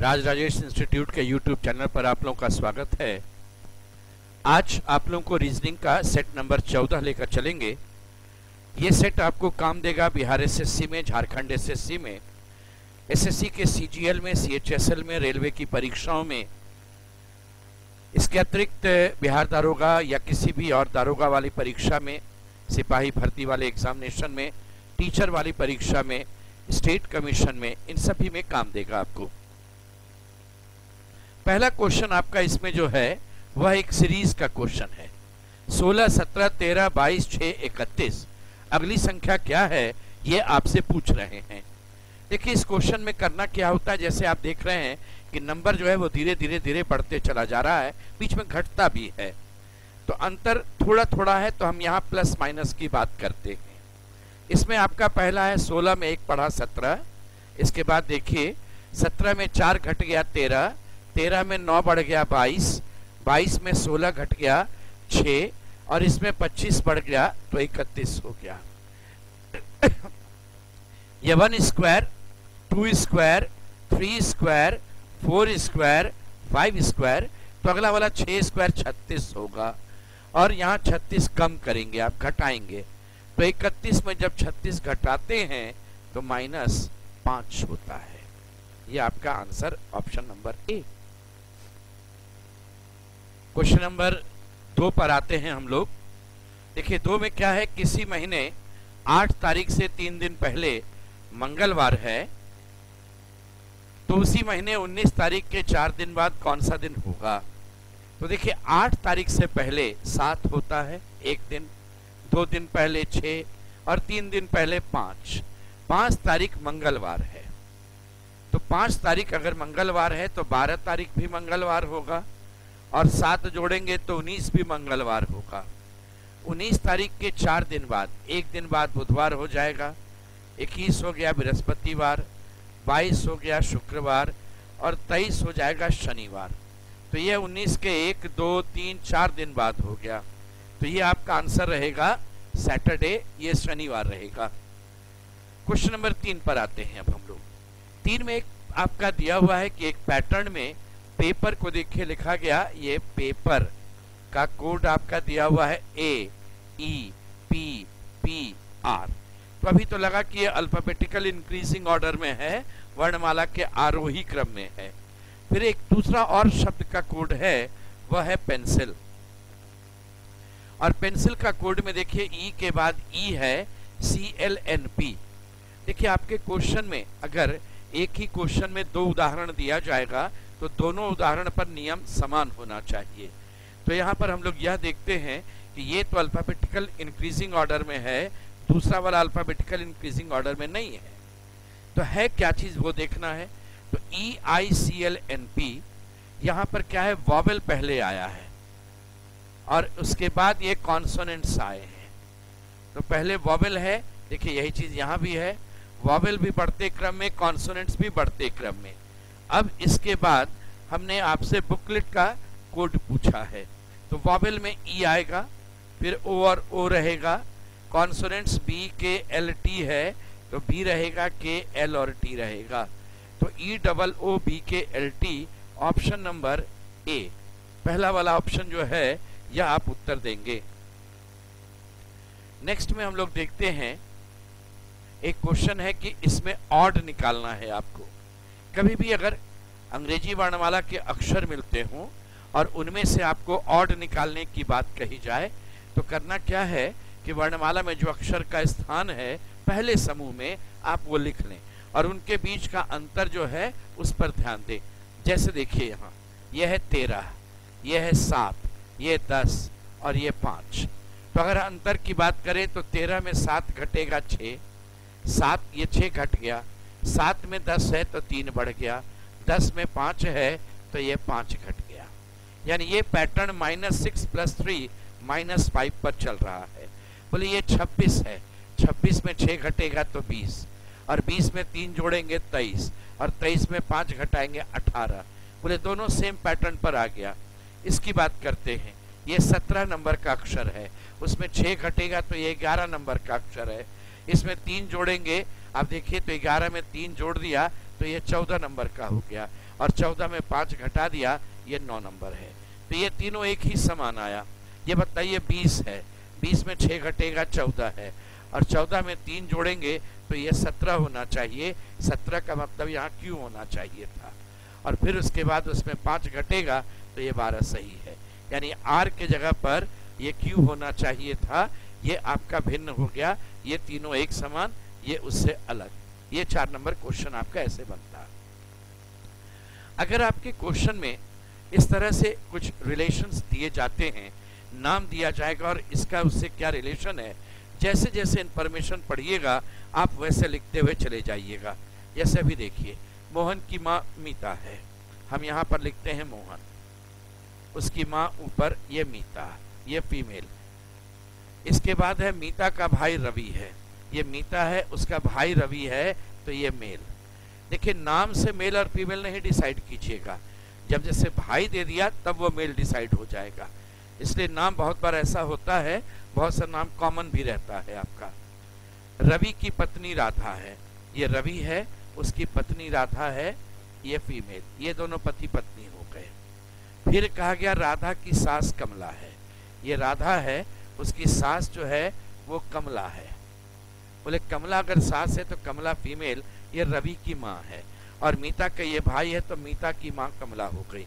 राज Rajesh institute के YouTube channel पर आप लोगों का स्वागत है। आज आप लोगों को रीजनिंग का सेट नंबर 14 लेकर चलेंगे। ये सेट आपको काम देगा बिहार एसएससी में, झारखंड एसएससी में, एसएससी के सीजीएल में, सीएचएसएल में, रेलवे की परीक्षाओं में। इसके अतिरिक्त बिहार दारोगा या किसी भी और दारोगा वाली परीक्षा में, सिपाही भर्ती वाले एग्जामिनेशन में, टीचर वाली परीक्षा में, स्टेट कमीशन में, इन सभी में काम देगा आपको। पहला क्वेश्चन आपका इसमें जो है वह एक सीरीज का क्वेश्चन है। 16, 17, 13, 22, 6, 31 अगली संख्या क्या है ये आपसे पूछ रहे हैं। देखिए इस क्वेश्चन में करना क्या होता है, जैसे आप देख रहे हैं कि नंबर जो है वो धीरे धीरे बढ़ते चला जा रहा है, बीच में घटता भी है, तो अंतर थोड़ा थोड़ा है, तो हम यहाँ प्लस माइनस की बात करते हैं। इसमें आपका पहला है 16 में 1 बढ़ा 17, इसके बाद देखिए 17 में 4 घट गया 13, 13 में 9 बढ़ गया 22, 22 में 16 घट गया 6 और इसमें 25 बढ़ गया तो 31 हो गया। ये 1 square, 2 square, 3 square, 4 square, 5 square, तो अगला वाला 6 स्क्वायर 36 होगा। और यहाँ 36 कम करेंगे आप, घटाएंगे, तो 31 में जब 36 घटाते हैं तो -5 होता है। ये आपका answer option number A. Question number 2 पर आते हैं हम लोग। देखिए 2 में क्या है, किसी महीने 8 तारीख से 3 दिन पहले मंगलवार है, तो उसी महीने 19 तारीख के 4 दिन बाद कौन सा दिन होगा। तो देखिए 8 तारीख से पहले 7 होता है एक दिन, 2 दिन पहले 6 और 3 दिन पहले 5। 5 तारीख मंगलवार है, तो 5 तारीख अगर मंगलवार है तो 12 तारीख भी मंगलवार होगा और 7 जोड़ेंगे तो 19 भी मंगलवार होगा। 19 तारीख के 4 दिन बाद, एक दिन बाद बुधवार हो जाएगा, 21 हो गया बृहस्पतिवार, 22 हो गया शुक्रवार और 23 हो जाएगा शनिवार। तो ये 19 के 1, 2, 3, 4 दिन बाद हो गया, तो ये आपका आंसर रहेगा सैटरडे, ये शनिवार रहेगा। क्वेश्चन नंबर 3 पर आते हैं अब हम लोग। 3 में एक आपका दिया हुआ है कि एक पैटर्न में पेपर को देखिए लिखा गया, ये पेपर का कोड आपका दिया हुआ है AEPPR। तो अभी तो लगा कि ये अल्फाबेटिकल इंक्रीजिंग ऑर्डर में है, वर्णमाला के आरोही क्रम में है। फिर एक दूसरा और शब्द का कोड है, वह है पेंसिल, और पेंसिल का कोड में देखिए ई के बाद ई है CLNP। देखिए आपके क्वेश्चन में अगर एक ही क्वेश्चन में 2 उदाहरण दिया जाएगा तो दोनों उदाहरण पर नियम समान होना चाहिए। तो यहाँ पर हम लोग यह देखते हैं कि ये तो अल्फाबेटिकल इंक्रीजिंग ऑर्डर में है, दूसरा वाला अल्फाबेटिकल इंक्रीजिंग ऑर्डर में नहीं है, तो है क्या चीज वो देखना है। तो EICLNP, यहाँ पर क्या है, वॉवेल पहले आया है और उसके बाद ये कॉन्सोनेंट्स आए हैं। तो पहले वॉवेल है, देखिए यही चीज यहाँ भी है, वॉवेल भी बढ़ते क्रम में, कॉन्सोनेंट्स भी बढ़ते क्रम में। अब इसके बाद हमने आपसे बुकलेट का कोड पूछा है, तो वॉवेल में ई आएगा, फिर ओ और ओ रहेगा, कॉन्सोनेंट्स B के L T है तो B रहेगा, K L और T रहेगा, तो EOOB के L T option number A, पहला वाला ऑप्शन जो है यह आप उत्तर देंगे। नेक्स्ट में हम लोग देखते हैं, एक क्वेश्चन है कि इसमें ऑड निकालना है आपको। कभी भी अगर अंग्रेजी वर्णमाला के अक्षर मिलते हों और उनमें से आपको ऑड निकालने की बात कही जाए, तो करना क्या है कि वर्णमाला में जो अक्षर का स्थान है पहले समूह में आप वो लिख लें और उनके बीच का अंतर जो है उस पर ध्यान दें। जैसे देखिए यहाँ यह है 13, यह है 7, ये 10 और ये 5। तो अगर अंतर की बात करें तो 13 में 7 घटेगा 6, 7 ये 6 घट गया, 7 में 10 है तो 3 बढ़ गया, 10 में 5 है तो ये 5 घट गया। यानी ये पैटर्न -6 + 3 -5 पर चल रहा है। बोले ये 26 है, 26 में 6 घटेगा तो 20 और 20 में 3 जोड़ेंगे 23 और 23 में 5 घटाएंगे 18। बोले दोनों सेम पैटर्न पर आ गया। इसकी बात करते हैं, ये 17 नंबर का अक्षर है, उसमें 6 घटेगा तो ये 11 नंबर का अक्षर है, इसमें 3 जोड़ेंगे, आप देखिए तो 11 में 3 जोड़ दिया तो ये 14 नंबर का हो गया। और 14 में 5 घटा दिया, ये 9 नंबर है। तो ये तीनों एक ही समान आया। ये बताइए 20 है, 20 में 6 घटेगा 14 है, और 14 में 3 जोड़ेंगे तो ये 17 होना चाहिए। 17 का मतलब यहाँ क्यों होना चाहिए था, और फिर उसके बाद उसमें 5 घटेगा तो ये 12 सही है। यानी आर के जगह पर ये क्यों होना चाहिए था, ये आपका भिन्न हो गया। ये तीनों एक समान, ये उससे अलग। ये 4 नंबर क्वेश्चन आपका ऐसे बनता है। अगर आपके क्वेश्चन में इस तरह से कुछ रिलेशंस दिए जाते हैं, नाम दिया जाएगा और इसका उससे क्या रिलेशन है, जैसे जैसे इंफॉर्मेशन पढ़िएगा आप वैसे लिखते हुए चले जाइएगा। जैसे अभी देखिए, मोहन की माँ मीता है, हम यहाँ पर लिखते हैं मोहन, उसकी माँ ऊपर, ये मीता, ये फीमेल। इसके बाद है मीता का भाई रवि है, ये मीता है, उसका भाई रवि है, तो ये मेल। देखिए नाम से मेल और फीमेल नहीं डिसाइड कीजिएगा, जब जैसे भाई दे दिया तब वो मेल डिसाइड हो जाएगा। इसलिए नाम बहुत बार ऐसा होता है, बहुत सा नाम कॉमन भी रहता है आपका। रवि की पत्नी राधा है, ये रवि है, उसकी पत्नी राधा है, ये फीमेल, ये दोनों पति पत्नी हो गए। फिर कहा गया राधा की सास कमला है, ये राधा है, उसकी सास जो है वो कमला है। बोले कमला अगर सास है तो कमला फीमेल, ये रवि की माँ है, और मीता का ये भाई है तो मीता की माँ कमला हो गई।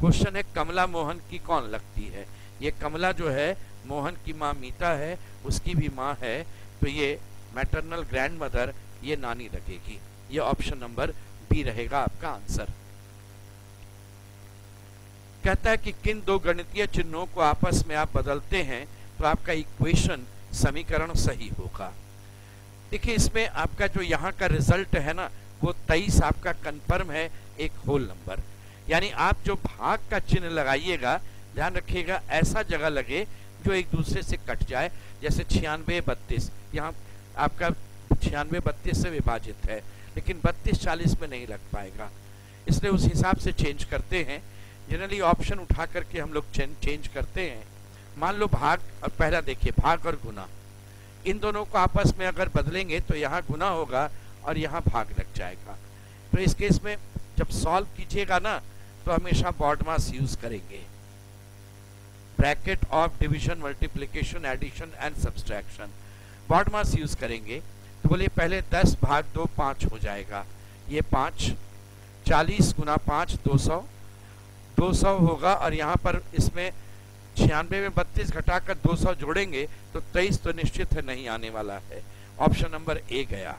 क्वेश्चन है कमला मोहन की कौन लगती है, ये कमला जो है मोहन की माँ मीता है, उसकी भी माँ है, तो ये मैटरनल ग्रैंड मदर, ये नानी लगेगी। ये ऑप्शन नंबर बी रहेगा आपका आंसर। कहता है कि किन दो गणितीय चिन्हों को आपस में आप बदलते हैं तो आपका इक्वेशन समीकरण सही होगा। देखिए इसमें आपका जो यहाँ का रिजल्ट है ना, वो 23 आपका कंफर्म है, एक होल नंबर। यानी आप जो भाग का चिन्ह लगाइएगा, ध्यान रखिएगा ऐसा जगह लगे जो एक दूसरे से कट जाए। जैसे 96 32, यहाँ आपका 96 32 से विभाजित है, लेकिन 32 40 में नहीं लग पाएगा, इसलिए उस हिसाब से चेंज करते हैं। जनरली ऑप्शन उठा करके हम लोग चेंज करते हैं। मान लो भाग, और पहला देखिए भाग और गुना, इन दोनों को आपस में अगर बदलेंगे तो यहाँ गुना होगा और यहाँ भाग लग जाएगा। तो इस केस में जब सॉल्व कीजिएगा ना तो हमेशा BODMAS यूज करेंगे, bracket of division, multiplication, addition and subtraction, BODMAS use करेंगे। तो बोलिए पहले 10 भाग 2 5 हो जाएगा, ये 5, 40 गुना 5 200, 200 होगा, और यहाँ पर इसमें 96 में 32 घटाकर 200 जोड़ेंगे तो 23 तो निश्चित है नहीं आने वाला है। ऑप्शन नंबर ए गया।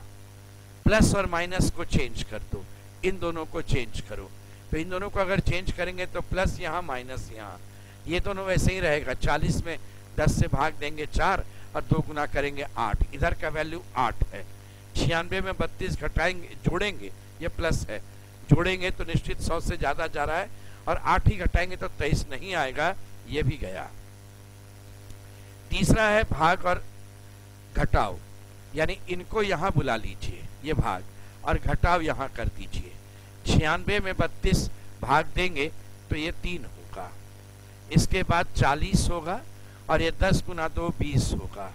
प्लस और माइनस को चेंज कर दो, इन दोनों को चेंज करो, तो इन दोनों को अगर चेंज करेंगे तो प्लस यहाँ माइनस यहाँ, ये दोनों वैसे ही रहेगा। 40 में 10 से भाग देंगे 4 और 2 गुना करेंगे 8, इधर का वैल्यू 8 है। 96 में 32 घटाएंगे, जोड़ेंगे, ये प्लस है, जोड़ेंगे तो निश्चित 100 से ज्यादा जा रहा है, और 8 ही घटाएंगे तो 23 नहीं आएगा, ये भी गया। तीसरा है भाग और घटाव, यानी इनको यहां बुला लीजिए, ये भाग, और घटाव यहां कर दीजिए। 96 में 32 भाग देंगे तो ये 3 होगा, इसके बाद 40 होगा, और ये 10 गुना 2 20 होगा,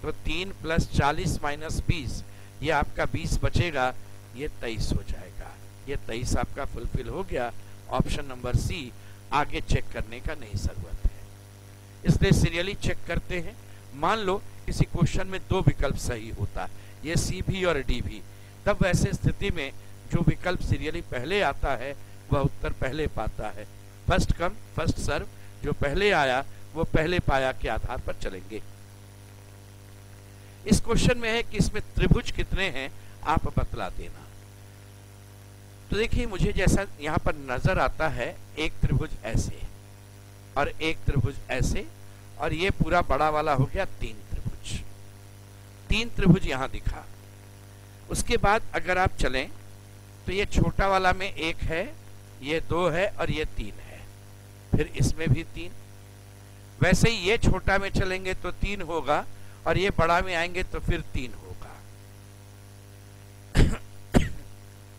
तो 3 + 40 - 20, ये आपका 20 बचेगा, ये 23 हो जाएगा। ये 23 आपका फुलफिल हो गया। ऑप्शन नंबर सी, आगे चेक करने का नहीं जरूरत है, इसलिए सीरियली चेक करते हैं। मान लो किसी क्वेश्चन में 2 विकल्प सही होता है, ये सी भी और डी भी, तब वैसे स्थिति में जो विकल्प सीरियली पहले आता है वह उत्तर पहले पाता है। फर्स्ट कम फर्स्ट सर्व, जो पहले आया वो पहले पाया के आधार पर चलेंगे। इस क्वेश्चन में है कि इसमें त्रिभुज कितने हैं, आप बतला देना। तो देखिए मुझे जैसा यहाँ पर नजर आता है, एक त्रिभुज ऐसे और एक त्रिभुज ऐसे, और ये पूरा बड़ा वाला हो गया 3 त्रिभुज। 3 त्रिभुज यहाँ दिखा। उसके बाद अगर आप चलें तो ये छोटा वाला में 1 है, ये 2 है और ये 3 है, फिर इसमें भी 3। वैसे ही ये छोटा में चलेंगे तो 3 होगा, और ये बड़ा में आएंगे तो फिर 3 होगा।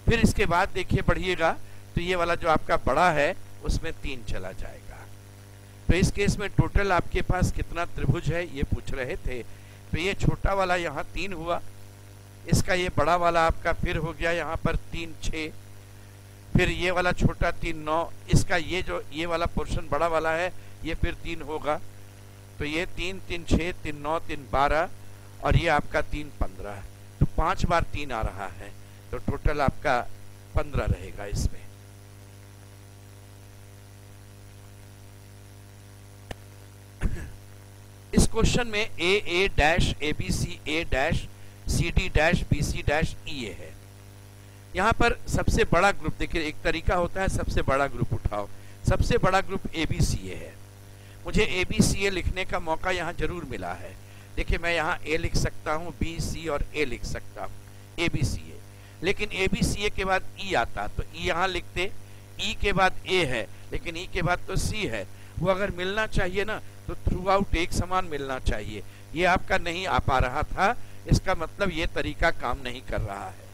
फिर इसके बाद देखिए बढ़िएगा तो ये वाला जो आपका बड़ा है उसमें 3 चला जाएगा। तो इस केस में टोटल आपके पास कितना त्रिभुज है ये पूछ रहे थे। तो ये छोटा वाला यहाँ 3 हुआ, इसका ये बड़ा वाला आपका फिर हो गया यहाँ पर 3 6, फिर ये वाला छोटा 3 9, इसका ये वाला पोर्शन बड़ा वाला है, ये फिर 3 होगा, तो ये 3 3 6 3 9 3 12 और ये आपका 3 15, तो 5 बार 3 आ रहा है, तो टोटल आपका 15 रहेगा इसमें। इस क्वेश्चन में A dash A B C A dash C D dash B C dash E A है। यहाँ पर सबसे बड़ा ग्रुप देखिए, एक तरीका होता है सबसे बड़ा ग्रुप उठाओ, सबसे बड़ा ग्रुप ए बी सी ए है। मुझे ए बी सी ए लिखने का मौका यहाँ जरूर मिला है। देखिए मैं यहाँ ए लिख सकता हूँ, बी सी और ए लिख सकता हूँ, ए बी सी ए, लेकिन ए बी सी ए के बाद ई आता तो ई यहाँ लिखते, ई के बाद ए है लेकिन ई के बाद तो सी है, वो अगर मिलना चाहिए ना तो थ्रू आउट एक समान मिलना चाहिए, ये आपका नहीं आ पा रहा था, इसका मतलब ये तरीका काम नहीं कर रहा है।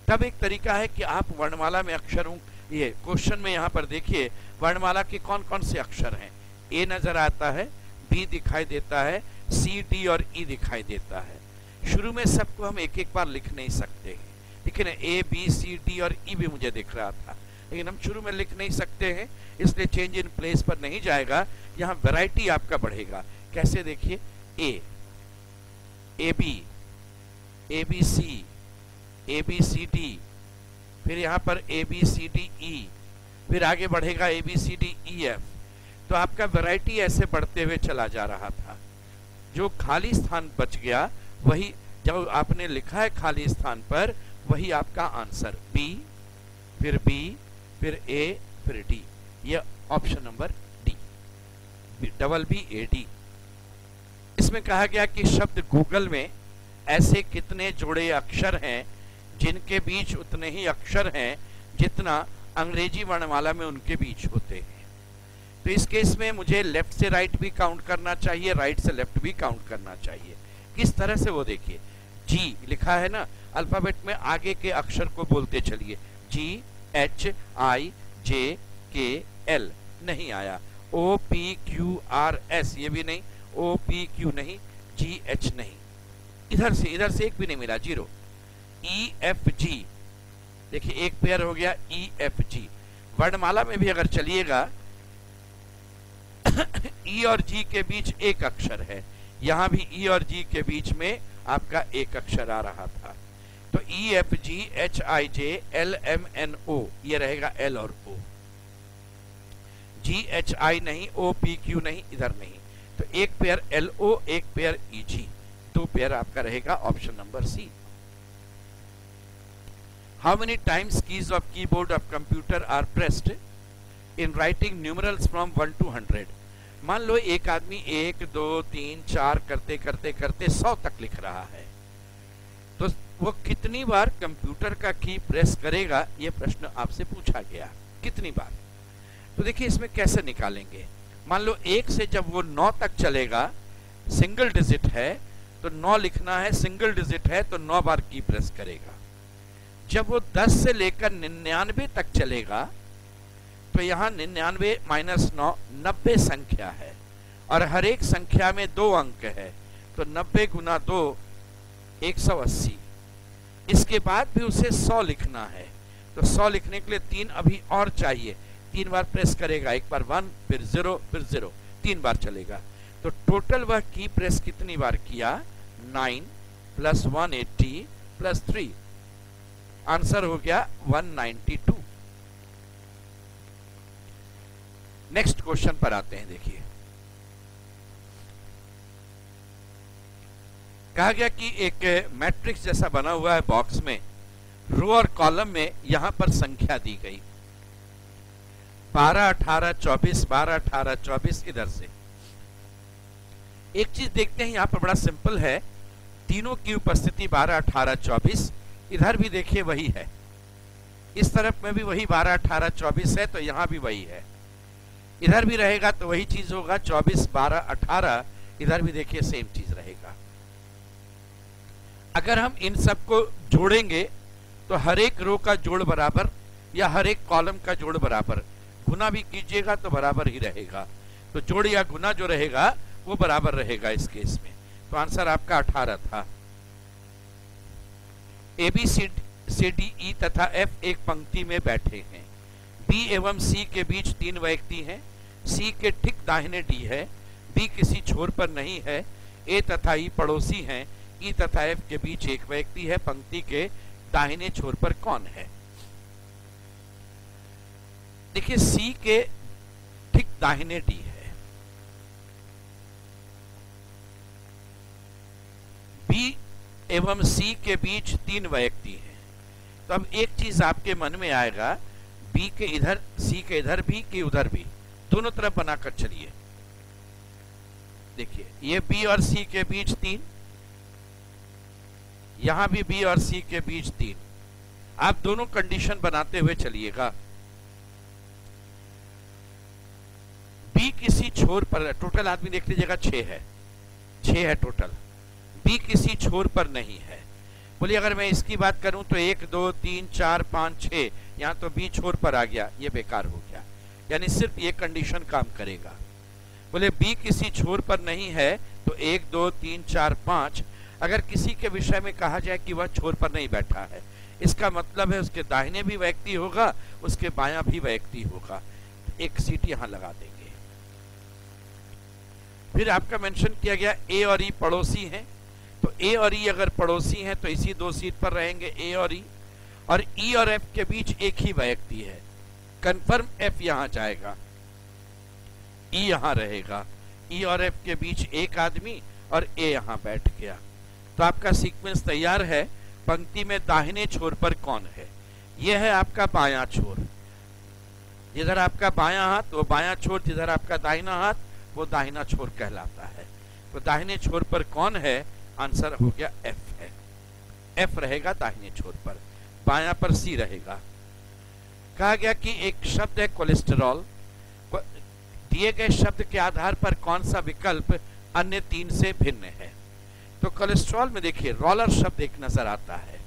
तब एक तरीका है कि आप वर्णमाला में अक्षरों, ये क्वेश्चन में यहाँ पर देखिए वर्णमाला के कौन कौन से अक्षर हैं, ए नजर आता है, बी दिखाई देता है, सी डी और ई दिखाई देता है। शुरू में सबको हम एक एक बार लिख नहीं सकते, लेकिन ए बी सी डी और ई भी मुझे दिख रहा था, लेकिन हम शुरू में लिख नहीं सकते हैं, इसलिए चेंज इन प्लेस पर नहीं जाएगा, यहाँ वैरायटी आपका बढ़ेगा। कैसे देखिए, ए बी सी डी, फिर यहाँ पर ए बी सी डी ई, फिर आगे बढ़ेगा A B C D E F, तो आपका वैरायटी ऐसे बढ़ते हुए चला जा रहा था। जो खाली स्थान बच गया वही, जब आपने लिखा है खाली स्थान पर, वही आपका आंसर बी, फिर ए, फिर डी, ये option number D, double B A D. इसमें कहा गया कि शब्द गूगल में ऐसे कितने जोड़े अक्षर हैं जिनके बीच उतने ही अक्षर हैं जितना अंग्रेजी वर्णमाला में उनके बीच होते हैं। तो इस केस में मुझे लेफ्ट से राइट भी काउंट करना चाहिए, राइट से लेफ्ट भी काउंट करना चाहिए। किस तरह से, वो देखिए, जी लिखा है ना, अल्फाबेट में आगे के अक्षर को बोलते चलिए, जी एच आई जे के एल नहीं आया, O P Q R S ये भी नहीं, ओ पी क्यू नहीं, जी एच नहीं, इधर से एक भी नहीं मिला, 0। ई एफ जी, देखिए एक पेयर हो गया ई एफ जी। वर्णमाला में भी अगर चलिएगा ई और जी के बीच एक अक्षर है, यहां भी ई और जी के बीच में आपका एक अक्षर आ रहा था, तो E F G H I J L M N O, ये रहेगा एल और ओ, जी एच आई नहीं, ओ पी क्यू नहीं, इधर नहीं, तो एक पेयर एल ओ, एक पेयर ई जी, 2 पेयर आपका रहेगा option number C. How many times keys of keyboard of computer are pressed in writing numerals from 1 to 100? मान लो एक आदमी 1 2 3 4 करते करते करते 100 तक लिख रहा है, तो वो कितनी बार कंप्यूटर का की प्रेस करेगा, ये प्रश्न आपसे पूछा गया, कितनी बार। तो देखिए इसमें कैसे निकालेंगे, मान लो 1 से जब वो 9 तक चलेगा, सिंगल डिजिट है तो 9 लिखना है, सिंगल डिजिट है तो 9 बार की प्रेस करेगा। जब वो 10 से लेकर 99 तक चलेगा, तो यहाँ 99 माइनस 9 90 संख्या है, और हर एक संख्या में 2 अंक है, तो 90 गुना 2 180। इसके बाद भी उसे 100 लिखना है, तो 100 लिखने के लिए 3 अभी और चाहिए, 3 बार प्रेस करेगा, एक बार 1 फिर 0 फिर 0, 3 बार चलेगा, तो टोटल वह की प्रेस कितनी बार किया, 9 प्लस 180 प्लस 3, आंसर हो गया 192। नेक्स्ट क्वेश्चन पर आते हैं। देखिए कहा गया कि एक मैट्रिक्स जैसा बना हुआ है बॉक्स में, रो और कॉलम में यहां पर संख्या दी गई 12 18 24 12 18 24। इधर से एक चीज देखते हैं, यहां पर बड़ा सिंपल है, तीनों की उपस्थिति 12 18 24, इधर भी देखिए वही है, इस तरफ में भी वही 12 18 24 है, तो यहां भी वही है, इधर भी रहेगा तो वही चीज होगा 24 12 18, इधर भी देखिए सेम चीज रहेगा। अगर हम इन सबको जोड़ेंगे तो हर एक रो का जोड़ बराबर या हर एक कॉलम का जोड़ बराबर, गुना भी कीजिएगा तो बराबर ही रहेगा, तो जोड़ या गुना जो रहेगा वो बराबर रहेगा इस केस में, तो आंसर आपका 18 था। से डी, ई तथा एफ एक पंक्ति में बैठे हैं। बी एवं सी के बीच 3 व्यक्ति हैं। सी के ठीक दाहिने डी है। बी किसी छोर पर नहीं है। ए तथा ई पड़ोसी हैं। ई तथा एफ के बीच एक व्यक्ति है। पंक्ति के दाहिने छोर पर कौन है? देखिए, सी के ठीक दाहिने डी है। बी एवं सी के बीच 3 व्यक्ति हैं। तो अब एक चीज आपके मन में आएगा, बी के इधर, सी के इधर भी कि उधर भी, दोनों तरफ बनाकर चलिए। देखिए, ये बी और सी के बीच 3, यहां भी बी और सी के बीच 3। आप दोनों कंडीशन बनाते हुए चलिएगा। बी किसी छोर पर, टोटल आदमी देख लीजिएगा 6 है, 6 है टोटल। बी किसी छोर पर नहीं है। बोलिए, अगर मैं इसकी बात करूं तो 1 2 3 4 5 6, यहां तो बी छोर पर आ गया, ये बेकार हो गया, यानी सिर्फ ये कंडीशन काम करेगा। बोले बी किसी छोर पर नहीं है तो 1 2 3 4 5, अगर किसी के विषय में कहा जाए कि वह छोर पर नहीं बैठा है, इसका मतलब है उसके दाहिने भी व्यक्ति होगा, उसके बायां भी व्यक्ति होगा। एक सीट यहां लगा देंगे। फिर आपका मेंशन किया गया ए और ई पड़ोसी हैं, तो ए और ई अगर पड़ोसी हैं तो इसी 2 सीट पर रहेंगे, ए और ई। और ई और एफ के बीच एक ही व्यक्ति है, कंफर्म एफ यहां जाएगा, ई यहां रहेगा। ई और एफ के बीच एक आदमी और ए यहां बैठ गया। तो आपका सीक्वेंस तैयार है। पंक्ति में दाहिने छोर पर कौन है? यह है आपका बायां छोर। जिधर आपका बायां हाथ वो बायां छोर, जिधर आपका दाहिना हाथ वो दाहिना छोर कहलाता है। तो दाहिने छोर पर कौन है? आंसर हो गया एफ है। एफ रहेगा दाहिने छोर पर, बायां पर सी रहेगा। कहा गया कि एक शब्द है कोलेस्टेरॉल, दिए गए शब्द के आधार पर कौन सा विकल्प अन्य 3 से भिन्न है? तो कोलेस्ट्रॉल में देखिए, रोलर शब्द एक नजर आता है।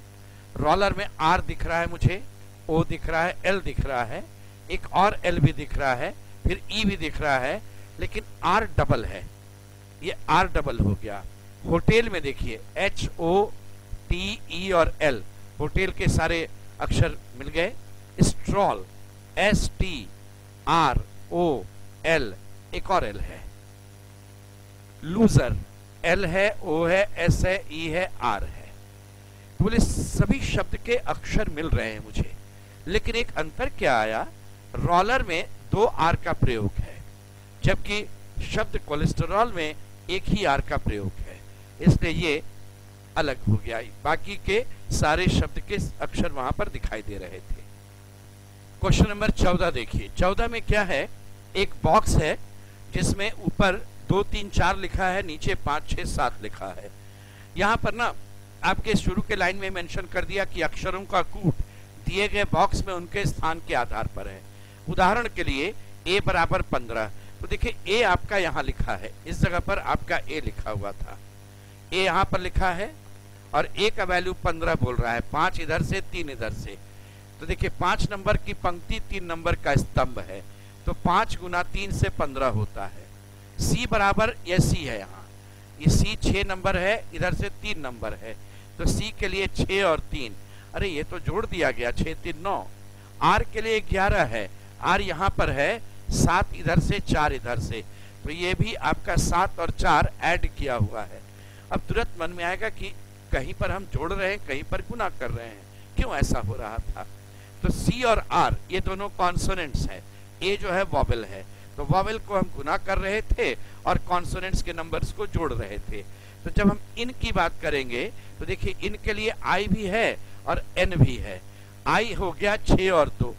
रोलर में आर दिख रहा है मुझे, ओ दिख रहा है, एल दिख रहा है, एक और एल भी दिख रहा है, फिर ई भी दिख रहा है, लेकिन आर डबल है, ये आर डबल हो गया। होटेल में देखिए एच ओ टी ई और एल, होटेल के सारे अक्षर मिल गए। Stroll S T R O L, एक और एल है। लूजर एल है, ओ है, एस है, ई है, आर है। तो बोले सभी शब्द के अक्षर मिल रहे हैं मुझे, लेकिन एक अंतर क्या आया, रोलर में 2 आर का प्रयोग है, जबकि शब्द कोलेस्टेरॉल में एक ही आर का प्रयोग है, इसलिए ये अलग हो गया। बाकी के सारे शब्द के अक्षर वहां पर दिखाई दे रहे थे। क्वेश्चन नंबर 14 देखिए। 14 में क्या है, एक बॉक्स है जिसमें ऊपर 2 3 4 लिखा है, नीचे 5 6 7 लिखा है। यहां पर ना आपके शुरू के लाइन में मेंशन कर दिया कि अक्षरों का कूट दिए गए बॉक्स में उनके स्थान के आधार पर है। उदाहरण के लिए a बराबर 15, तो देखिए a आपका यहां लिखा है, इस जगह पर आपका a लिखा हुआ था, a यहां पर लिखा है और a का वैल्यू 15 बोल रहा है, 5 इधर से 3 इधर से। तो देखिए 5 नंबर की पंक्ति 3 नंबर का स्तंभ है, तो 5 गुना 3 से 15 होता है। c बराबर ये c है, यहाँ ये c 6 नंबर है, इधर से 3 नंबर है, तो c के लिए 6 और 3, अरे ये तो जोड़ दिया गया, 6 3 9। r के लिए 11 है, r यहाँ पर है, 7 इधर से 4 इधर से, तो ये भी आपका 7 और 4 ऐड किया हुआ है। अब तुरंत मन में आएगा कि कहीं पर हम जोड़ रहे हैं, कहीं पर गुना कर रहे हैं, क्यों ऐसा हो रहा था? तो c और r ये दोनों कॉन्सोनेंट्स हैं, a जो है वॉवेल है, तो वॉवेल को हम गुना कर रहे थे और कॉन्सोनेंट्स के नंबर्स को जोड़ रहे थे। तो जब हम इन की बात करेंगे तो देखिए इन के लिए i भी है और n भी है। i हो गया 6 और 2,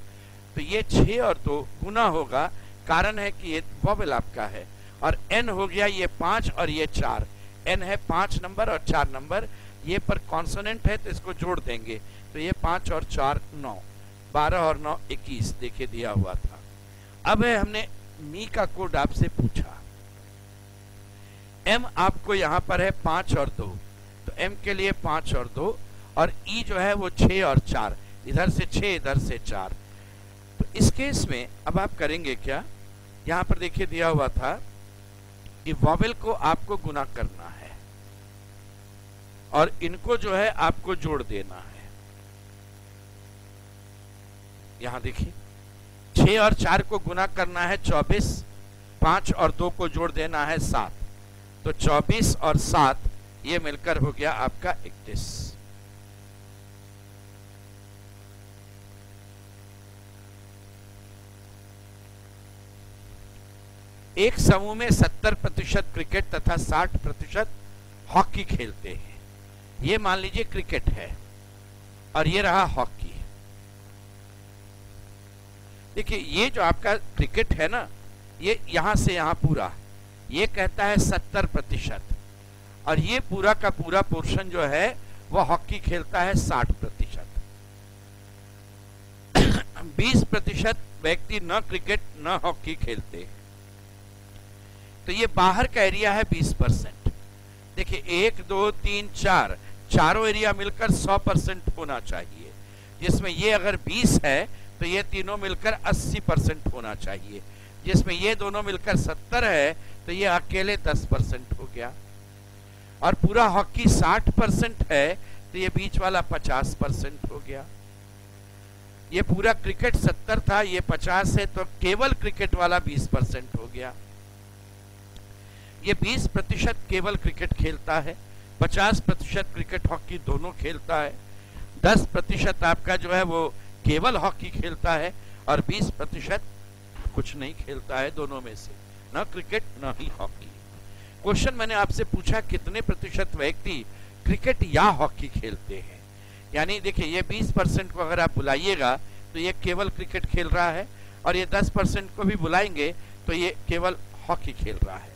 तो ये 6 और 2 गुना होगा, कारण है कि ये वॉवेल आपका है, और n हो गया ये 5 और ये 4, n है 5 नंबर और 4 नंबर, ये पर कॉन्सोनेंट है तो इसको जोड़ देंगे, तो ये 5 और 4 9, 12 और 9 21 देखिए दिया हुआ था। अब है हमने मी का कोड आपसे पूछा, m आपको यहां पर है 5 और 2, तो m के लिए 5 और 2, और e जो है वो 6 और 4, इधर से 6 इधर से 4। तो इस केस में अब आप करेंगे क्या, यहां पर देखिए दिया हुआ था कि वॉवेल को आपको गुना करना है और इनको जो है आपको जोड़ देना है। यहां देखिए 6 और 4 को गुना करना है 24, 5 और 2 को जोड़ देना है 7, तो 24 और 7 ये मिलकर हो गया आपका 31। एक समूह में 70% क्रिकेट तथा 60% हॉकी खेलते हैं। ये मान लीजिए क्रिकेट है और ये रहा हॉकी। देखिए ये जो आपका क्रिकेट है ना, ये यहां से यहां पूरा ये कहता है 70%, और ये पूरा का पूरा पोर्शन जो है वह हॉकी खेलता है 60%। 20% व्यक्ति न क्रिकेट न हॉकी खेलते हैं। तो ये बाहर का एरिया है 20%। देखिए 1 2 3 4 चारों एरिया मिलकर 100% होना चाहिए, जिसमें ये अगर 20 है तो ये तीनों मिलकर 80% होना चाहिए, जिसमें ये दोनों मिलकर 70 है तो ये अकेले 10% हो गया। और पूरा हॉकी 60% है तो ये बीच वाला 50% हो गया। ये पूरा क्रिकेट 70 था, ये 50 है, तो केवल क्रिकेट वाला 20% हो गया। ये 20% केवल क्रिकेट खेलता है, 50% क्रिकेट हॉकी दोनों खेलता है, 10% आपका जो है वो केवल हॉकी खेलता है, और 20% कुछ नहीं खेलता है दोनों में से, ना क्रिकेट ना ही हॉकी। क्वेश्चन मैंने आपसे पूछा कितने प्रतिशत व्यक्ति क्रिकेट या हॉकी खेलते हैं। यानी देखिए ये 20% को अगर आप बुलाइएगा तो ये केवल क्रिकेट खेल रहा है, और ये 10% को भी बुलाएंगे तो ये केवल हॉकी खेल रहा है।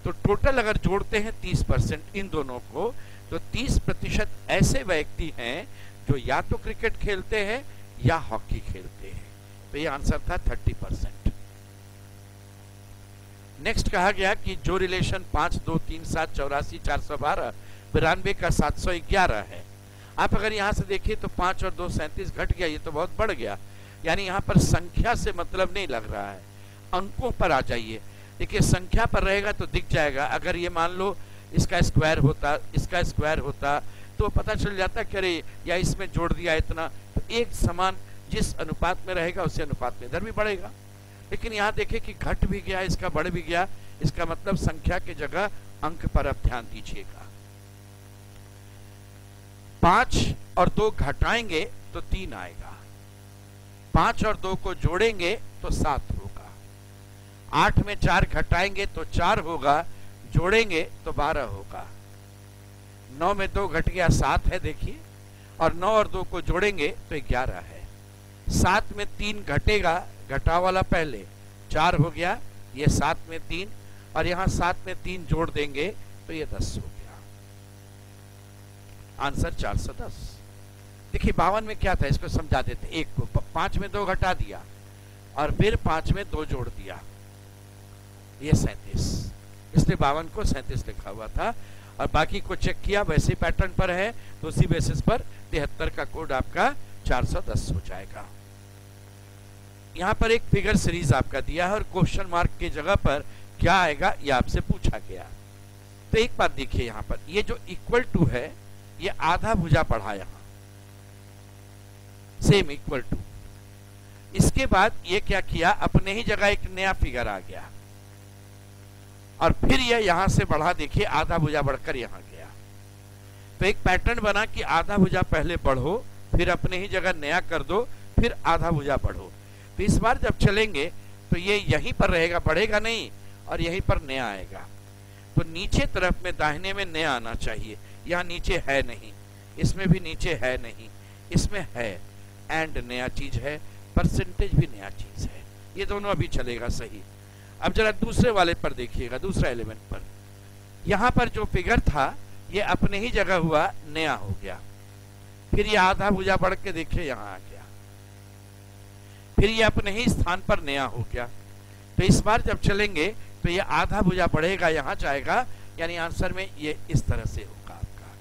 तो टोटल अगर जोड़ते हैं 30% इन दोनों को, तो 30% ऐसे व्यक्ति हैं जो या तो क्रिकेट खेलते हैं या हॉकी खेलते हैं। तो ये आंसर था 30%। नेक्स्ट कहा गया कि जो रिलेशन 5 2 3 7 84 412 92 का 711 है। आप अगर यहां से देखिए तो 5 और 2 37 घट गया, ये तो बहुत बढ़ गया। यानी यहां पर संख्या से मतलब नहीं लग रहा है, अंकों पर आ जाइए। देखिए संख्या पर रहेगा तो दिख जाएगा। अगर ये मान लो इसका स्क्वायर होता, इसका स्क्वायर होता, तो पता चल जाता कि अरे या इसमें जोड़ दिया इतना, तो एक समान जिस अनुपात में रहेगा उसी अनुपात में इधर भी बढ़ेगा। लेकिन यहाँ देखें कि घट भी गया, इसका बढ़ भी गया, इसका मतलब संख्या की जगह अंक पर आप ध्यान दीजिएगा। 5 और 2 घटाएंगे तो 3 आएगा, 5 और 2 को जोड़ेंगे तो 7 होगा, 8 में 4 घटाएंगे तो 4 होगा, जोड़ेंगे तो 12 होगा, 9 में 2 घट गया 7 है देखिए, और 9 और 2 को जोड़ेंगे तो 11 है, 7 में 3 घटेगा, घटा वाला पहले 4 हो गया, ये 7 में 3, और यहां 7 में 3 जोड़ देंगे तो ये 10 हो गया। आंसर 410। देखिए 52 में क्या था, इसको समझा देते। एक को 5 में 2 घटा दिया और फिर 5 में 2 जोड़ दिया, ये 37, इसलिए 52 को 37 लिखा हुआ था। और बाकी को चेक किया, वैसे पैटर्न पर है तो उसी बेसिस पर 73 का कोड आपका 410 हो जाएगा। यहाँ पर एक फिगर सीरीज आपका दिया है और क्वेश्चन मार्क की जगह पर क्या आएगा ये आपसे पूछा गया। तो एक बात देखिए, यहाँ पर ये जो इक्वल टू है ये आधा भुजा पढ़ा, यहाँ सेम इक्वल टू। इसके बाद ये क्या किया, अपने ही जगह एक नया फिगर आ गया और फिर ये यहां से बढ़ा, देखिए आधा भुजा बढ़कर यहां गया। तो एक पैटर्न बना कि आधा भुजा पहले बढ़ो, फिर अपने ही जगह नया कर दो, फिर आधा भुजा बढ़ो। तो इस बार जब चलेंगे तो ये यहीं पर रहेगा, बढ़ेगा नहीं, और यहीं पर नया आएगा। तो नीचे तरफ में दाहिने में नया आना चाहिए। यहाँ नीचे है नहीं, इसमें भी नीचे है नहीं, इसमें है, एंड नया चीज है, परसेंटेज भी नया चीज है, ये दोनों अभी चलेगा सही। अब जरा दूसरे वाले पर देखिएगा, दूसरा एलिमेंट पर। यहां पर जो फिगर था ये अपने ही जगह हुआ, नया हो गया, फिर ये आधा भुजा बढ़ के देखिए यहां आ गया, फिर ये अपने ही स्थान पर नया हो गया। तो इस बार जब चलेंगे तो ये आधा भुजा बढ़ेगा, यहां जाएगा, यानी आंसर में ये इस तरह से होगा आपका।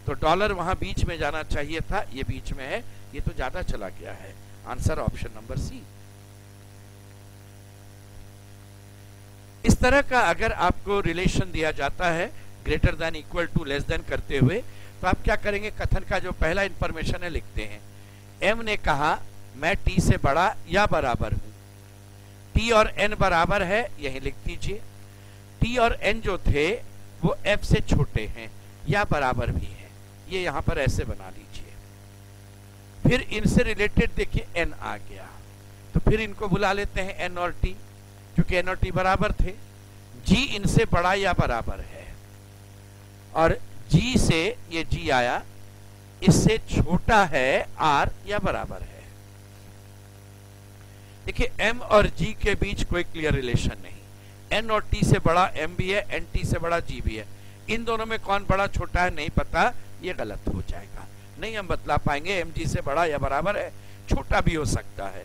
तो डॉलर वहां बीच में जाना चाहिए था, ये बीच में है, ये तो ज्यादा चला गया है। Answer option number C. इस तरह का अगर आपको रिलेशन दिया जाता है greater than, equal to, less than करते हुए, तो आप क्या करेंगे, कथन का जो पहला इंफॉर्मेशन है लिखते हैं। एम ने कहा मैं टी से बड़ा या बराबर हूं। टी और एन बराबर है, यही लिख दीजिए। टी और एन जो थे वो एफ से छोटे हैं या बराबर भी हैं, ये यहां पर ऐसे बना लीजिए। फिर इनसे रिलेटेड देखिए एन आ गया, तो फिर इनको बुला लेते हैं एन और टी, क्योंकि एन और टी बराबर थे। जी इनसे बड़ा या बराबर है, और जी से ये जी आया, इससे छोटा है आर या बराबर है। देखिए एम और जी के बीच कोई क्लियर रिलेशन नहीं। एन और टी से बड़ा एम भी है, एन टी से बड़ा जी भी है। इन दोनों में कौन बड़ा छोटा है नहीं पता, ये गलत हो जाएगा, नहीं हम बतला पाएंगे एम जी से बड़ा या बराबर है, छोटा भी हो सकता है।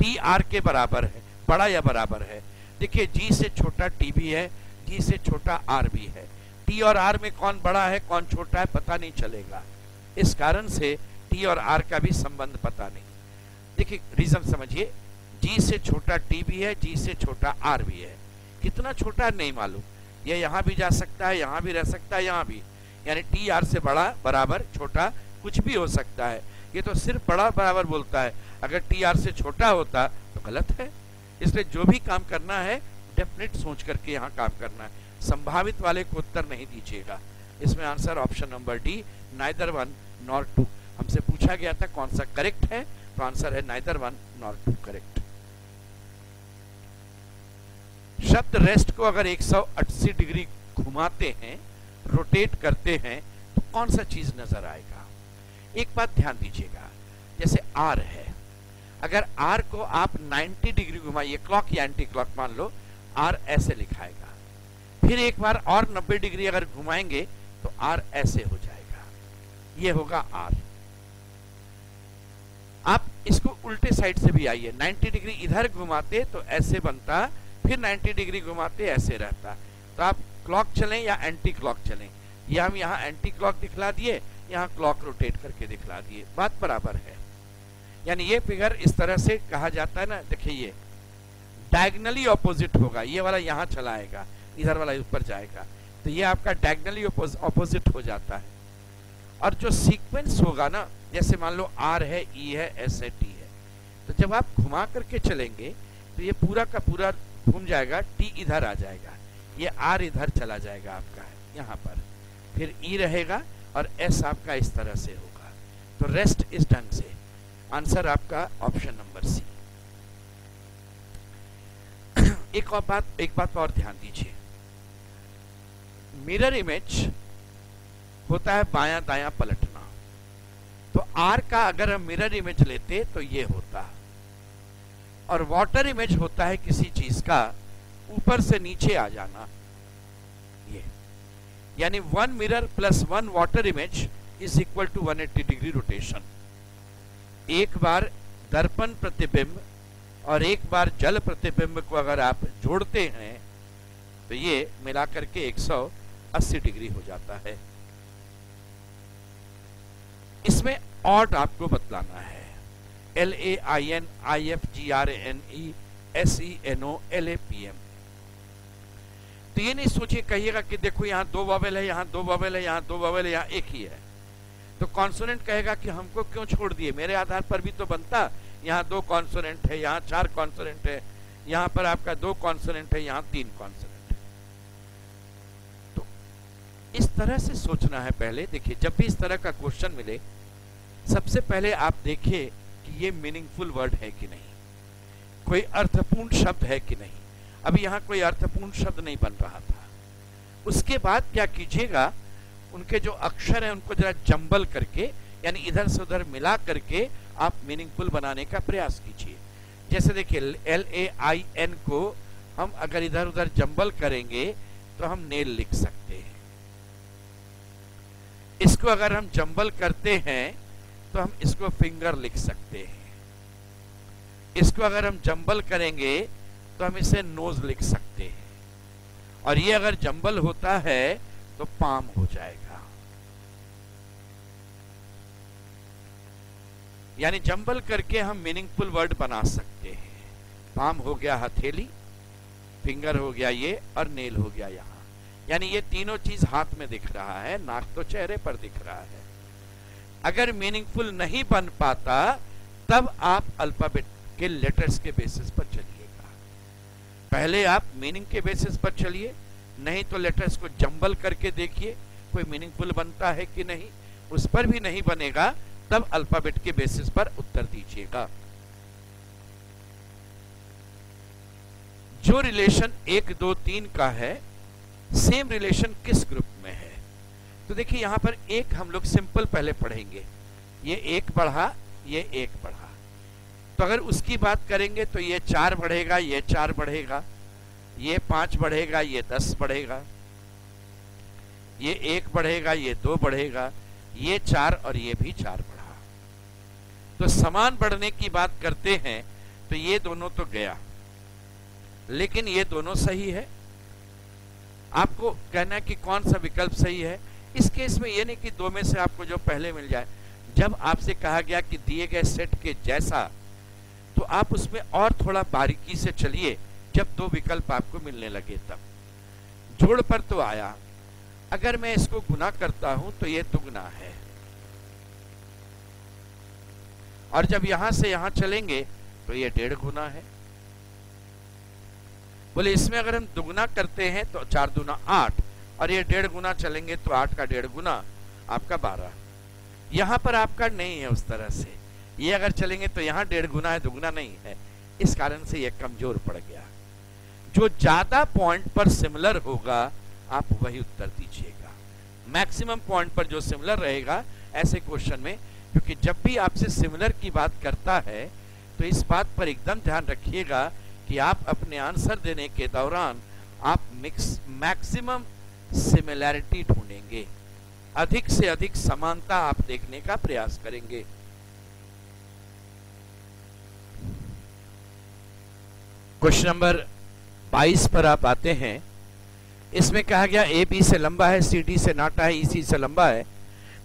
टी आर के बराबर है, बड़ा या बराबर है। देखिए जी से छोटा टी भी है, जी से छोटा आर भी है। टी और आर में कौन बड़ा है कौन छोटा है पता नहीं चलेगा, इस कारण से टी और आर का भी संबंध पता नहीं। देखिए रीजन समझिए, जी से छोटा टी भी है, जी से छोटा आर भी है। कितना छोटा नहीं मालूम, ये यहां भी जा सकता है, यहां भी रह सकता है, यहां भी, यानी टी आर से बड़ा बराबर छोटा कुछ भी हो सकता है। ये तो सिर्फ बड़ा बराबर बोलता है, अगर टी आर से छोटा होता तो गलत है। इसलिए जो भी काम करना है डेफिनेट सोच करके यहाँ काम करना है, संभावित वाले को उत्तर नहीं दीजिएगा। इसमें answer option number D, neither one nor two. हमसे पूछा गया था कौन सा करेक्ट है, तो आंसर है neither one nor two correct. शब्द रेस्ट को अगर 180 डिग्री घुमाते हैं, रोटेट करते हैं, तो कौन सा चीज नजर आएगा? एक बात ध्यान दीजिएगा, जैसे आर है, अगर आर को आप 90 डिग्री घुमाइए, क्लॉक या एंटी क्लॉक मान लो, आर ऐसे लिखाएगा। फिर एक बार और 90 डिग्री अगर घुमाएंगे तो आर ऐसे हो जाएगा, ये होगा आर। आप इसको उल्टे साइड से भी आइए, 90 डिग्री इधर घुमाते तो ऐसे बनता, फिर 90 डिग्री घुमाते ऐसे रहता। तो आप क्लॉक चलें या एंटी क्लॉक चलें, ये हम यहाँ एंटी क्लॉक दिखला दिए, यहाँ क्लॉक रोटेट करके दिखला दिए, बात बराबर है। यानी ये फिगर इस तरह से कहा जाता है ना, देखिए ये डायगनली ऑपोजिट होगा, ये वाला यहाँ चलाएगा, इधर वाला ऊपर जाएगा, तो ये आपका डायगनली ऑपोजिट हो जाता है। और जो सीक्वेंस होगा ना, जैसे मान लो आर है, ई है, एस है, टी है, तो जब आप घुमा करके चलेंगे तो ये पूरा का पूरा घूम जाएगा, टी इधर आ जाएगा, ये आर इधर चला जाएगा आपका यहाँ पर, फिर ई रहेगा और एस आपका इस तरह से होगा। तो रेस्ट इस ढंग से, आंसर आपका ऑप्शन नंबर सी। एक बात और ध्यान दीजिए, मिरर इमेज होता है बायां दायां पलटना, तो आर का अगर हम मिरर इमेज लेते तो ये होता, और वाटर इमेज होता है किसी चीज का ऊपर से नीचे आ जाना, ये यानी 1 mirror plus 1 water image is equal to 180 degree rotation. एक बार दर्पण प्रतिबिंब और एक बार जल प्रतिबिंब को अगर आप जोड़ते हैं तो ये मिलाकर के 180 डिग्री हो जाता है। इसमें ऑड आपको बतलाना है, LAINIFGRANE SENO LAPM। तो ये नहीं सोचिए कहिएगा कि देखो यहाँ 2 वॉवेल है, यहाँ 2 वॉवेल है, यहाँ 2 वॉवेल है, यहाँ एक ही है, तो कॉन्सोनेंट कहेगा कि हमको क्यों छोड़ दिए, मेरे आधार पर भी तो बनता, यहाँ 2 कॉन्सोनेंट है, यहाँ 4 कॉन्सोनेंट है, यहाँ पर आपका 2 कॉन्सोनेंट है, यहाँ 3 कॉन्सोनेंट है। तो इस तरह से सोचना है पहले। देखिए जब भी इस तरह का क्वेश्चन मिले, सबसे पहले आप देखिए कि ये मीनिंगफुल वर्ड है कि नहीं, कोई अर्थपूर्ण शब्द है कि नहीं। अभी यहाँ कोई अर्थपूर्ण शब्द नहीं बन रहा था। उसके बाद क्या कीजिएगा, उनके जो अक्षर हैं उनको जरा जंबल करके, यानी इधर से उधर मिला करके आप मीनिंगफुल बनाने का प्रयास कीजिए। जैसे देखिए LAIN को हम अगर इधर उधर जंबल करेंगे तो हम नेल लिख सकते हैं। इसको अगर हम जंबल करते हैं तो हम इसको फिंगर लिख सकते हैं। इसको अगर हम जंबल करेंगे तो हम इसे नोज लिख सकते हैं, और ये अगर जंबल होता है तो पाम हो जाएगा। यानी जंबल करके हम मीनिंगफुल वर्ड बना सकते हैं। पाम हो गया हथेली, फिंगर हो गया ये, और नेल हो गया यहाँ। यानी ये तीनों चीज हाथ में दिख रहा है, नाक तो चेहरे पर दिख रहा है। अगर मीनिंगफुल नहीं बन पाता तब आप अल्फाबेट के लेटर्स के बेसिस पर चलिएगा। पहले आप मीनिंग के बेसिस पर चलिए, नहीं तो लेटर्स को जंबल करके देखिए कोई मीनिंगफुल बनता है कि नहीं। उस पर भी नहीं बनेगा तब अल्फाबेट के बेसिस पर उत्तर दीजिएगा। जो रिलेशन 1, 2, 3 का है, सेम रिलेशन किस ग्रुप में है? तो देखिए यहां पर एक हम लोग सिंपल पहले पढ़ेंगे, ये 1 बढ़ा, ये 1 बढ़ा, तो अगर उसकी बात करेंगे तो ये 4 बढ़ेगा, ये 4 बढ़ेगा, ये 5 बढ़ेगा, ये 10 बढ़ेगा, ये 1 बढ़ेगा, ये 2 बढ़ेगा, ये 4 और ये भी 4 बढ़ा। तो समान बढ़ने की बात करते हैं तो ये दोनों तो गया, लेकिन ये दोनों सही है। आपको कहना है कि कौन सा विकल्प सही है। इस केस में ये नहीं कि दो में से आपको जो पहले मिल जाए। जब आपसे कहा गया कि दिए गए सेट के जैसा, तो आप उसमें और थोड़ा बारीकी से चलिए जब दो विकल्प आपको मिलने लगे तब। जोड़ पर तो आया, अगर मैं इसको गुना करता हूं तो ये दुगना है, और जब यहां से यहां चलेंगे तो ये 1.5 गुना है। बोले इसमें अगर हम दुगना करते हैं तो 4 दूना 8, और ये 1.5 गुना चलेंगे तो 8 का 1.5 गुना आपका 12। यहां पर आपका नहीं है उस तरह से, ये अगर चलेंगे तो यहां 1.5 गुना है, दुगना नहीं है, इस कारण से ये कमजोर पड़ गया। जो ज्यादा पॉइंट पर सिमिलर होगा आप वही उत्तर दीजिएगा। मैक्सिमम पॉइंट पर जो सिमिलर रहेगा ऐसे क्वेश्चन में, क्योंकि जब भी आपसे सिमिलर की बात करता है तो इस बात पर एकदम ध्यान रखिएगा कि आप अपने आंसर देने के दौरान आप मैक्सिमम सिमिलैरिटी ढूंढेंगे, अधिक से अधिक समानता आप देखने का प्रयास करेंगे। क्वेश्चन नंबर 22 पर आप आते हैं। इसमें कहा गया ए बी से लंबा है, सी डी से नाटा है, ई सी से लंबा है।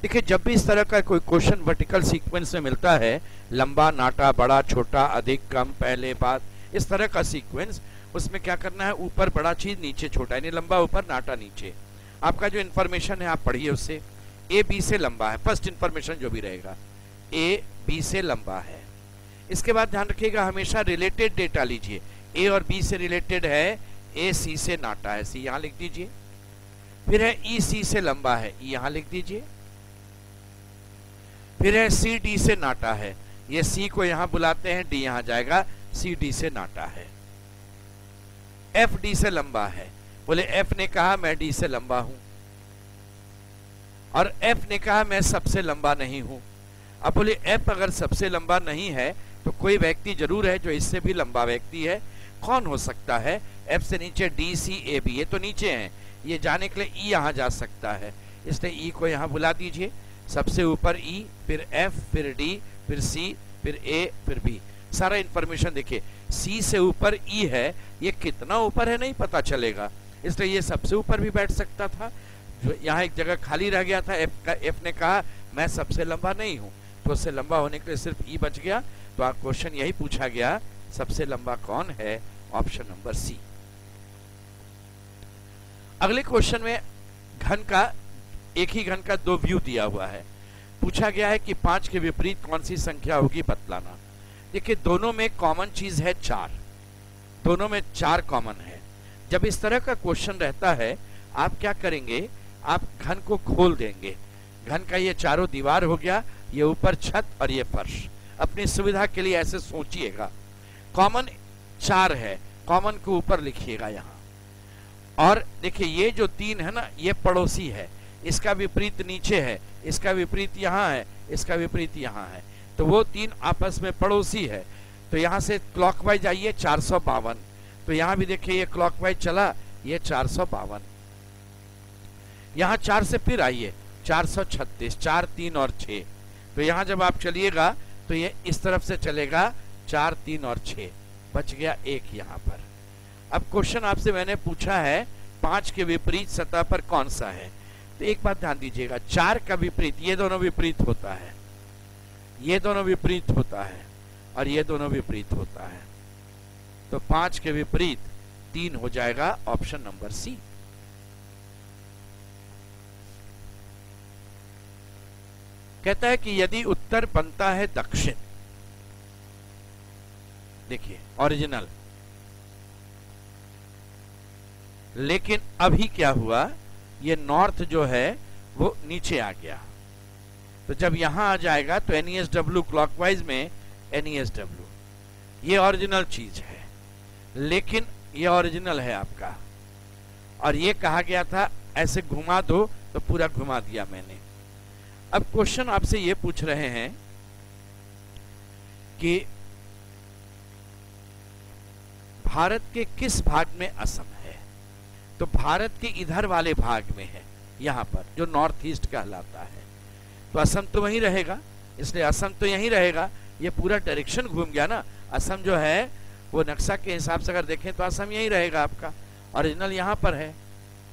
देखिए जब भी इस तरह का कोई क्वेश्चन वर्टिकल सीक्वेंस में मिलता है, लंबा, नाटा, बड़ा, छोटा, अधिक, कम, पहले, बाद, इस तरह का सीक्वेंस, उसमें क्या करना है, ऊपर बड़ा चीज नीचे छोटा, यानी लंबा ऊपर नाटा नीचे। आपका जो इन्फॉर्मेशन है आप पढ़िए उससे। ए बी से लंबा है, फर्स्ट इन्फॉर्मेशन जो भी रहेगा, ए बी से लंबा है। इसके बाद ध्यान रखिएगा हमेशा रिलेटेड डेटा लीजिए। ए और बी से रिलेटेड है, ए सी से नाटा है, सी यहां लिख दीजिए। फिर है ई सी से लंबा है, ई यहां लिख दीजिए। फिर है सी डी से नाटा है, ये सी को यहां बुलाते हैं, डी यहां जाएगा, सी डी से नाटा है। एफ डी से लंबा है, बोले एफ ने कहा मैं डी से लंबा हूं, और एफ ने कहा मैं सबसे लंबा नहीं हूं। अब बोले एफ अगर सबसे लंबा नहीं है तो कोई व्यक्ति जरूर है जो इससे भी लंबा व्यक्ति है। कौन हो सकता है? एफ से नीचे डी सी ए बी, ये तो नीचे हैं, ये जाने के लिए ई यहां जा सकता है, इसलिए ई को यहां बुला दीजिए। सबसे ऊपर ई, फिर एफ, फिर डी, फिर सी, फिर ए, फिर बी। सारा इंफॉर्मेशन देखिए, सी से ऊपर ई है, ये कितना ऊपर है नहीं पता चलेगा, इसलिए ये सबसे ऊपर भी बैठ सकता था। जो यहाँ एक जगह खाली रह गया था, एफ ने कहा मैं सबसे लंबा नहीं हूं, तो उससे लंबा होने के लिए सिर्फ ई बच गया। तो आप क्वेश्चन यही पूछा गया, सबसे लंबा कौन है? Option number C. अगले क्वेश्चन में घन का, एक ही घन का दो व्यू दिया हुआ है। पूछा गया है कि 5 के विपरीत कौन सी संख्या होगी, बतलाना। देखिए दोनों में कॉमन चीज है 4, दोनों में 4 कॉमन है। जब इस तरह का क्वेश्चन रहता है आप क्या करेंगे, आप घन को खोल देंगे। घन का ये चारों दीवार हो गया, ये ऊपर छत और ये फर्श। अपनी सुविधा के लिए ऐसे सोचिएगा। कॉमन 4 है, कॉमन को ऊपर लिखिएगा यहाँ। और देखिए ये जो 3 है ना, ये पड़ोसी है, इसका विपरीत नीचे है, इसका विपरीत यहाँ है, इसका विपरीत यहाँ है, तो वो 3 आपस में पड़ोसी है। तो यहाँ से क्लॉकवाइज आइए 452, तो यहाँ भी देखिए ये क्लॉकवाइज चला, ये 452। यहाँ 4 से फिर आइए 436, 4, 3 और 6, तो यहाँ जब आप चलिएगा तो ये इस तरफ से चलेगा 4, 3 और 6, बच गया 1 यहाँ पर। अब क्वेश्चन आपसे मैंने पूछा है 5 के विपरीत सतह पर कौन सा है, तो एक बात ध्यान दीजिएगा, 4 का विपरीत, ये दोनों विपरीत होता है, ये दोनों विपरीत होता है, और ये दोनों विपरीत होता है, तो 5 के विपरीत 3 हो जाएगा, ऑप्शन नंबर सी। कहता है कि यदि उत्तर बनता है दक्षिण, देखिए ओरिजिनल। लेकिन अभी क्या हुआ, ये नॉर्थ जो है वो नीचे आ गया, तो जब यहां आ जाएगा तो NESW क्लॉकवाइज में NESW, ये ओरिजिनल चीज है, लेकिन ये ओरिजिनल है आपका, और ये कहा गया था ऐसे घुमा दो, तो पूरा घुमा दिया मैंने। अब क्वेश्चन आपसे ये पूछ रहे हैं कि भारत के किस भाग में असम है, तो भारत के इधर वाले भाग में है, यहां पर जो नॉर्थ ईस्ट कहलाता है, तो असम तो वहीं रहेगा, इसलिए असम तो यहीं रहेगा। ये पूरा डायरेक्शन घूम गया ना, असम जो है वो नक्शा के हिसाब से अगर देखें तो असम यहीं रहेगा आपका, ओरिजिनल यहां पर है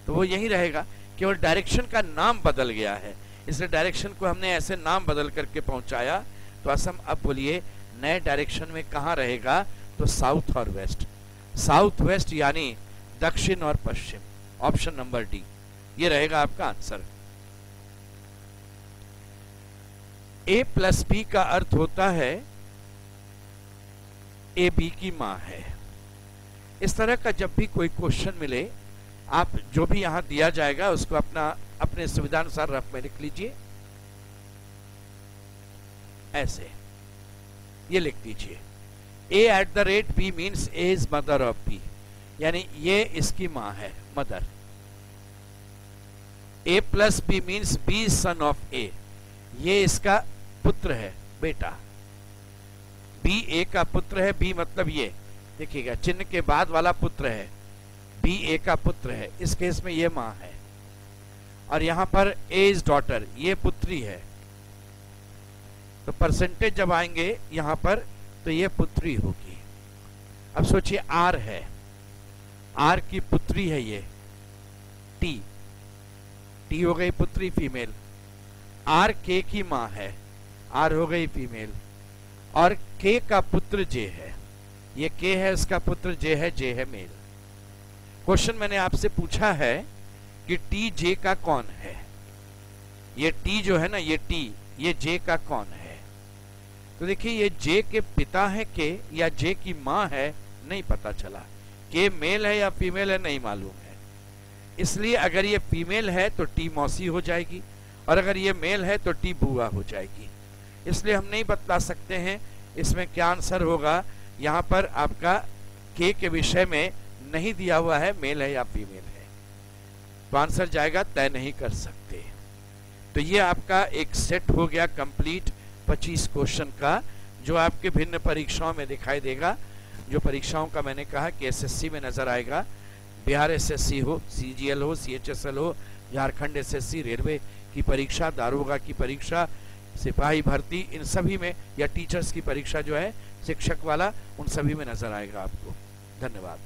तो वो यहीं रहेगा, केवल डायरेक्शन का नाम बदल गया है, इसलिए डायरेक्शन को हमने ऐसे नाम बदल करके पहुंचाया। तो असम अब बोलिए नए डायरेक्शन में कहां रहेगा, तो साउथ और वेस्ट, साउथ वेस्ट यानी दक्षिण और पश्चिम, ऑप्शन नंबर डी ये रहेगा आपका आंसर। A प्लस बी का अर्थ होता है ए बी की मां है। इस तरह का जब भी कोई क्वेश्चन मिले, आप जो भी यहां दिया जाएगा उसको अपने सुविधानुसार रफ में लिख लीजिए, ऐसे ये लिख दीजिए A@B means A is mother of B, यानी ये इसकी मां है, mother. A plus B means B is son of A, ये इसका पुत्र है, बेटा। B A का पुत्र है, B मतलब ये देखिएगा चिन्ह के बाद वाला पुत्र है, B A का पुत्र है, इस केस में ये मां है। और यहां पर A इज डॉटर, ये पुत्री है, तो परसेंटेज जब आएंगे यहां पर तो ये पुत्री होगी। अब सोचिए R है, R की पुत्री है ये T हो गई पुत्री फीमेल, R K की मां है, R हो गई फीमेल, और K का पुत्र J है, ये K है इसका पुत्र, J है मेल। क्वेश्चन मैंने आपसे पूछा है कि T J का कौन है, ये T जो है ना, ये T ये J का कौन है, तो देखिए ये J के पिता है K या J की मां है, नहीं पता चला, K मेल है या फीमेल है नहीं मालूम है, इसलिए अगर ये फीमेल है तो T मौसी हो जाएगी, और अगर ये मेल है तो T बुआ हो जाएगी, इसलिए हम नहीं बतला सकते हैं इसमें क्या आंसर होगा। यहां पर आपका K के विषय में नहीं दिया हुआ है मेल है या फीमेल है, तो आंसर जाएगा तय नहीं कर सकते। तो ये आपका एक सेट हो गया कंप्लीट 25 क्वेश्चन का, जो आपके भिन्न परीक्षाओं में दिखाई देगा। जो परीक्षाओं का मैंने कहा कि SSC में नजर आएगा, बिहार SSC हो, CGL हो, CHSL हो, झारखंड SSC, रेलवे की परीक्षा, दारोगा की परीक्षा, सिपाही भर्ती, इन सभी में, या टीचर्स की परीक्षा जो है शिक्षक वाला, उन सभी में नजर आएगा आपको। धन्यवाद।